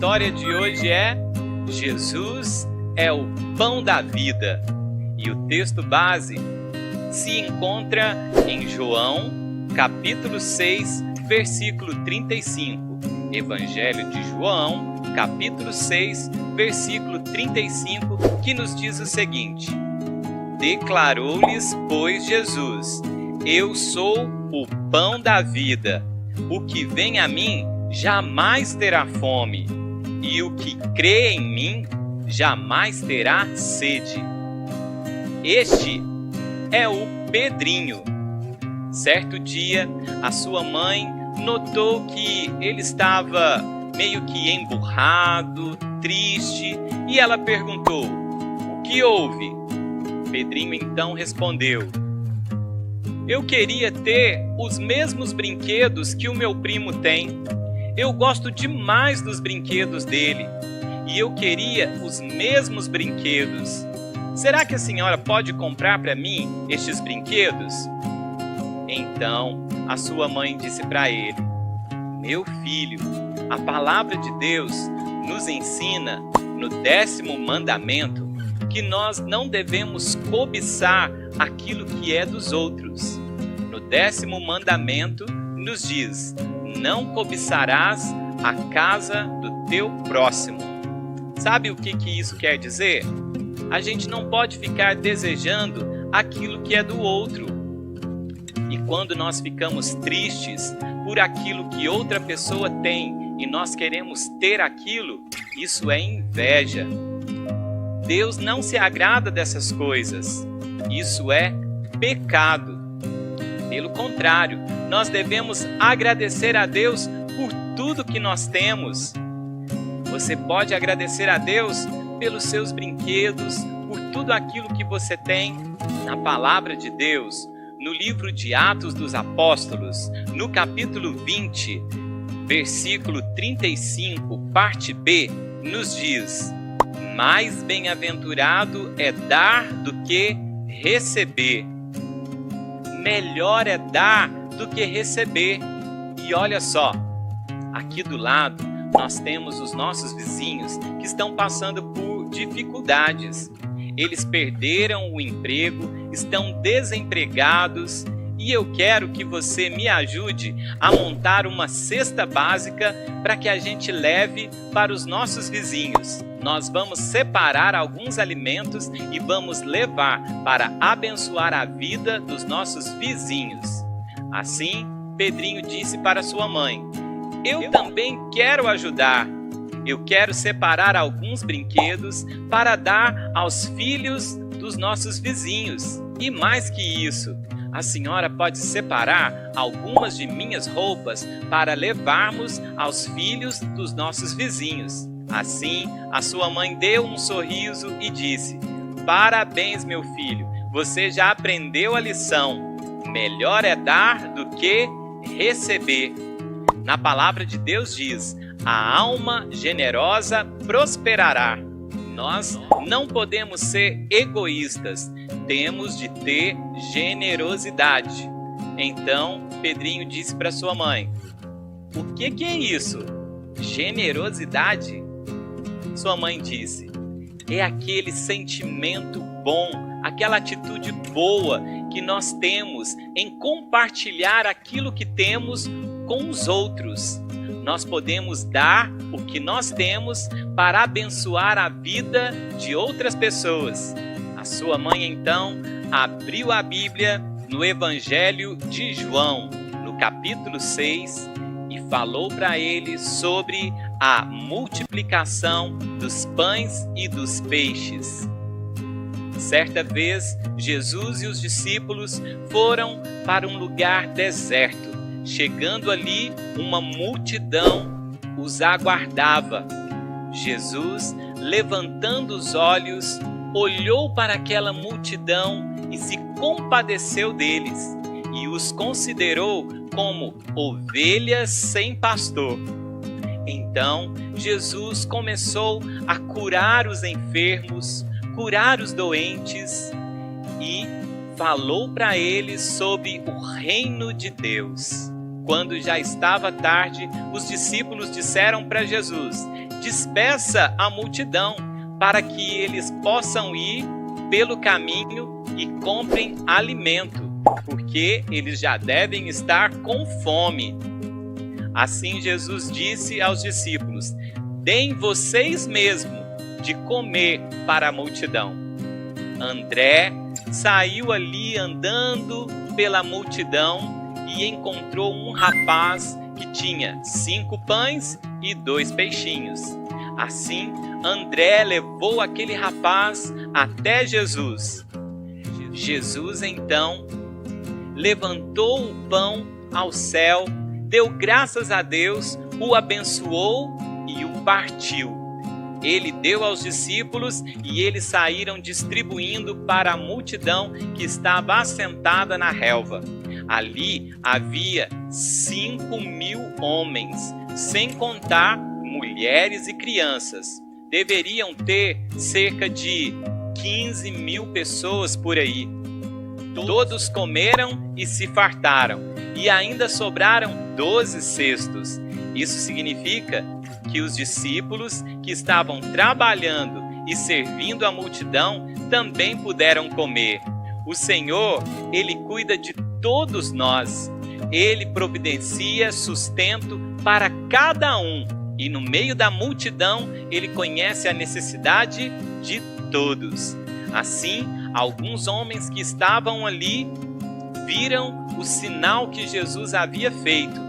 história de hoje é Jesus é o pão da vida. E o texto base se encontra em João, capítulo 6, versículo 35. Evangelho de João, capítulo 6, versículo 35, que nos diz o seguinte: Declarou-lhes, pois, Jesus: Eu sou o pão da vida. O que vem a mim jamais terá fome, e o que crê em mim jamais terá sede. Este é o Pedrinho. Certo dia, a sua mãe notou que ele estava meio que emburrado, triste, e ela perguntou: O que houve? Pedrinho então respondeu: Eu queria ter os mesmos brinquedos que o meu primo tem. Eu gosto demais dos brinquedos dele e eu queria os mesmos brinquedos. Será que a senhora pode comprar para mim estes brinquedos? Então a sua mãe disse para ele: Meu filho, a palavra de Deus nos ensina no 10º mandamento que nós não devemos cobiçar aquilo que é dos outros. No 10º mandamento nos diz: Não cobiçarás a casa do teu próximo. Sabe o que isso quer dizer? A gente não pode ficar desejando aquilo que é do outro. E quando nós ficamos tristes por aquilo que outra pessoa tem e nós queremos ter aquilo, isso é inveja. Deus não se agrada dessas coisas. Isso é pecado. Pelo contrário, nós devemos agradecer a Deus por tudo que nós temos. Você pode agradecer a Deus pelos seus brinquedos, por tudo aquilo que você tem. Na palavra de Deus, no livro de Atos dos Apóstolos, no capítulo 20, versículo 35, parte B, nos diz: Mais bem-aventurado é dar do que receber. Melhor é dar do que receber. E olha só, aqui do lado nós temos os nossos vizinhos que estão passando por dificuldades. Eles perderam o emprego, estão desempregados, e eu quero que você me ajude a montar uma cesta básica para que a gente leve para os nossos vizinhos. Nós vamos separar alguns alimentos e vamos levar para abençoar a vida dos nossos vizinhos. Assim, Pedrinho disse para sua mãe: Eu também quero ajudar. Eu quero separar alguns brinquedos para dar aos filhos dos nossos vizinhos. E mais que isso, a senhora pode separar algumas de minhas roupas para levarmos aos filhos dos nossos vizinhos. Assim, a sua mãe deu um sorriso e disse: Parabéns, meu filho, você já aprendeu a lição. Melhor é dar do que receber. Na palavra de Deus diz: A alma generosa prosperará. Nós não podemos ser egoístas, temos de ter generosidade. Então, Pedrinho disse para sua mãe: O que é isso? Generosidade? Sua mãe disse: É aquele sentimento bom, aquela atitude boa que nós temos em compartilhar aquilo que temos com os outros. Nós podemos dar o que nós temos para abençoar a vida de outras pessoas. A sua mãe então abriu a Bíblia no Evangelho de João, no capítulo 6, e falou para ele sobre a multiplicação dos pães e dos peixes. Certa vez, Jesus e os discípulos foram para um lugar deserto. Chegando ali, uma multidão os aguardava. Jesus, levantando os olhos, olhou para aquela multidão e se compadeceu deles, e os considerou como ovelhas sem pastor. Então, Jesus começou a curar os enfermos, curar os doentes, e falou para eles sobre o reino de Deus. Quando já estava tarde, os discípulos disseram para Jesus: despeça a multidão, para que eles possam ir pelo caminho e comprem alimento, porque eles já devem estar com fome. Assim Jesus disse aos discípulos: deem vocês mesmos de comer para a multidão. André saiu ali andando pela multidão e encontrou um rapaz que tinha 5 pães e 2 peixinhos. Assim, André levou aquele rapaz até Jesus. Jesus, então, levantou o pão ao céu, deu graças a Deus, o abençoou e o partiu. Ele deu aos discípulos e eles saíram distribuindo para a multidão que estava assentada na relva. Ali havia 5.000 homens, sem contar mulheres e crianças. Deveriam ter cerca de 15.000 pessoas por aí. Todos comeram e se fartaram, e ainda sobraram 12 cestos. Isso significa que os discípulos que estavam trabalhando e servindo a multidão também puderam comer. O Senhor, Ele cuida de todos nós. Ele providencia sustento para cada um. E no meio da multidão, Ele conhece a necessidade de todos. Assim, alguns homens que estavam ali viram o sinal que Jesus havia feito.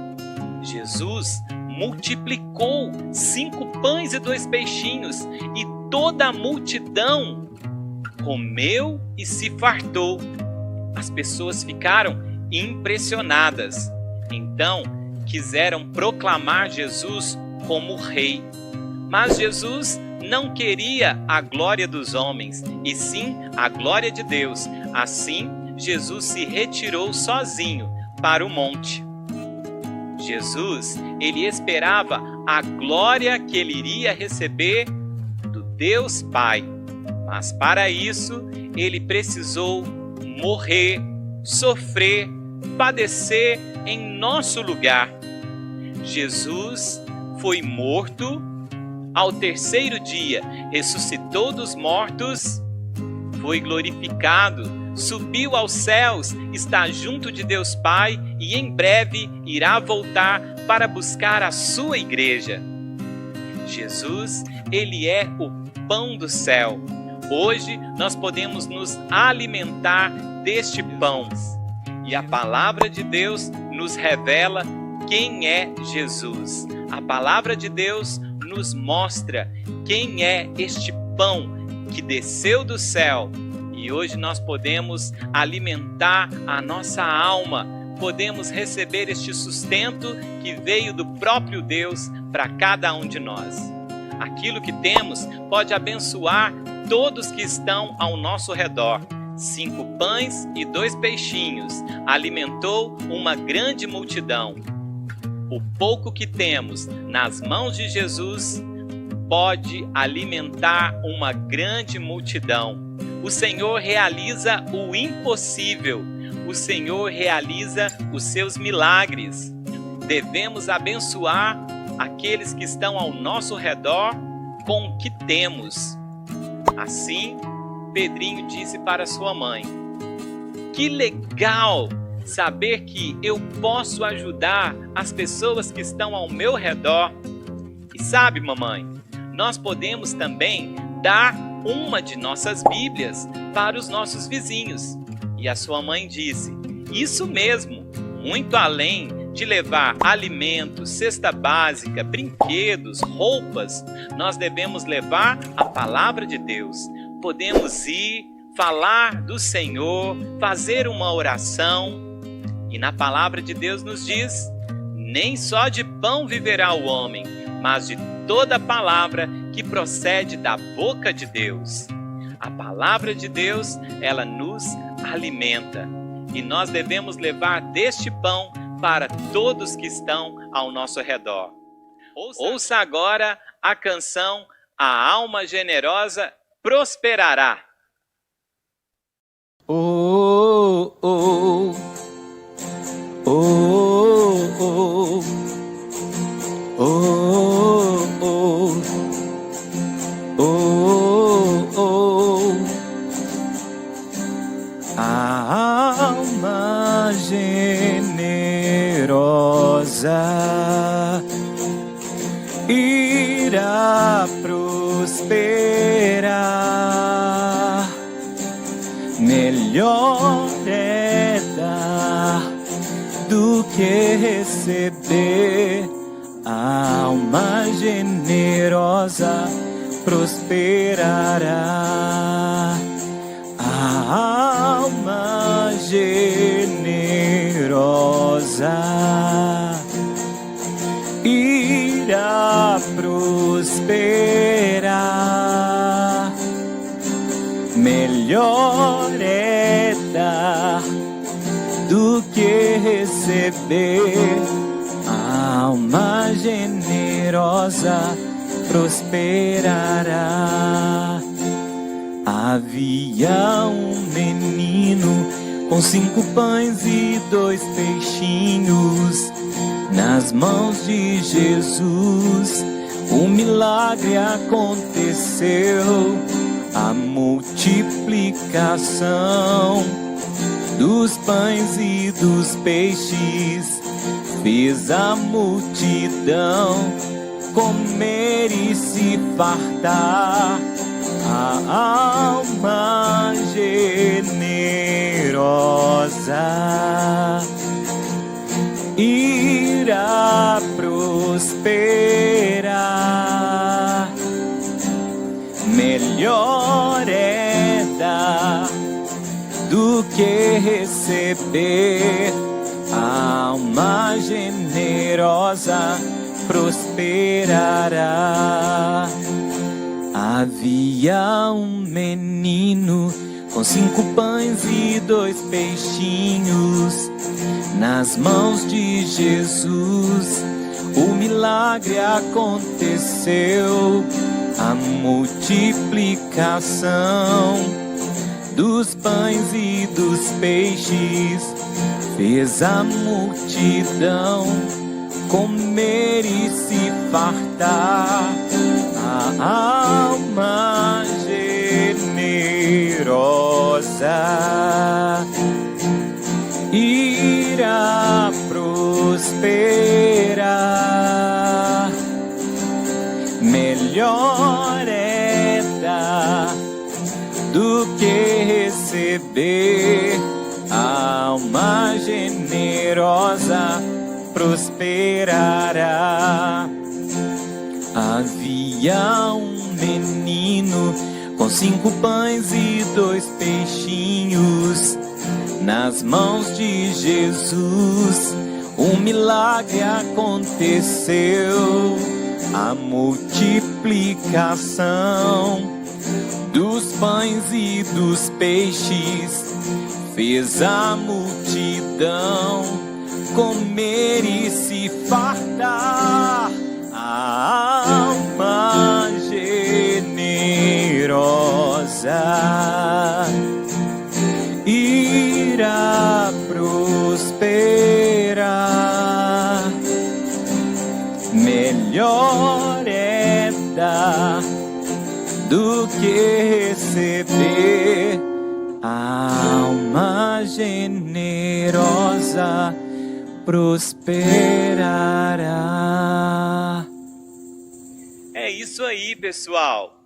Jesus multiplicou 5 pães e 2 peixinhos, e toda a multidão comeu e se fartou. As pessoas ficaram impressionadas. Então, quiseram proclamar Jesus como rei. Mas Jesus não queria a glória dos homens, e sim a glória de Deus. Assim, Jesus se retirou sozinho para o monte. Jesus, ele esperava a glória que ele iria receber do Deus Pai. Mas para isso, ele precisou morrer, sofrer, padecer em nosso lugar. Jesus foi morto, ao terceiro dia ressuscitou dos mortos, foi glorificado, subiu aos céus, está junto de Deus Pai e em breve irá voltar para buscar a sua igreja. Jesus, ele é o pão do céu. Hoje nós podemos nos alimentar deste pão. E a palavra de Deus nos revela quem é Jesus. A palavra de Deus nos mostra quem é este pão que desceu do céu. E hoje nós podemos alimentar a nossa alma, podemos receber este sustento que veio do próprio Deus para cada um de nós. Aquilo que temos pode abençoar todos que estão ao nosso redor. 5 pães e 2 peixinhos alimentou uma grande multidão. O pouco que temos nas mãos de Jesus pode alimentar uma grande multidão. O Senhor realiza o impossível. O Senhor realiza os seus milagres. Devemos abençoar aqueles que estão ao nosso redor com o que temos. Assim, Pedrinho disse para sua mãe: que legal saber que eu posso ajudar as pessoas que estão ao meu redor. E sabe, mamãe, nós podemos também dar uma de nossas Bíblias para os nossos vizinhos. E a sua mãe disse: isso mesmo, muito além de levar alimentos, cesta básica, brinquedos, roupas, nós devemos levar a palavra de Deus. Podemos ir, falar do Senhor, fazer uma oração. E na palavra de Deus nos diz: nem só de pão viverá o homem, mas de toda palavra que procede da boca de Deus. A palavra de Deus, ela nos alimenta. E nós devemos levar deste pão para todos que estão ao nosso redor. Ouça agora a canção A Alma Generosa Prosperará. Oh, oh, oh, oh. oh, oh, oh, oh, oh. A alma generosa irá prosperar. Melhor é dar do que receber. A alma generosa prosperará. A alma generosa irá prosperar. Melhor é dar do que receber. A alma generosa prosperará. Havia um menino com 5 pães e 2 peixinhos. Nas mãos de Jesus o milagre aconteceu. A multiplicação dos pães e dos peixes fez a multidão comer e se fartar. A alma generosa irá prosperar. Melhor é dar do que receber. A alma generosa prosperará. Havia um menino com 5 pães e 2 peixinhos. Nas mãos de Jesus o milagre aconteceu. A multiplicação dos pães e dos peixes fez a multidão comer e se fartar. A alma generosa irá prosperar. Melhor é dar do que receber. A alma generosa prosperará. Havia um menino com 5 pães e 2 peixinhos. Nas mãos de Jesus um milagre aconteceu. A multiplicação dos pães e dos peixes fez a multidão comer e se fartar. A alma generosa irá prosperar. Melhor é dar do que receber. A alma generosa prosperará. É isso aí, pessoal.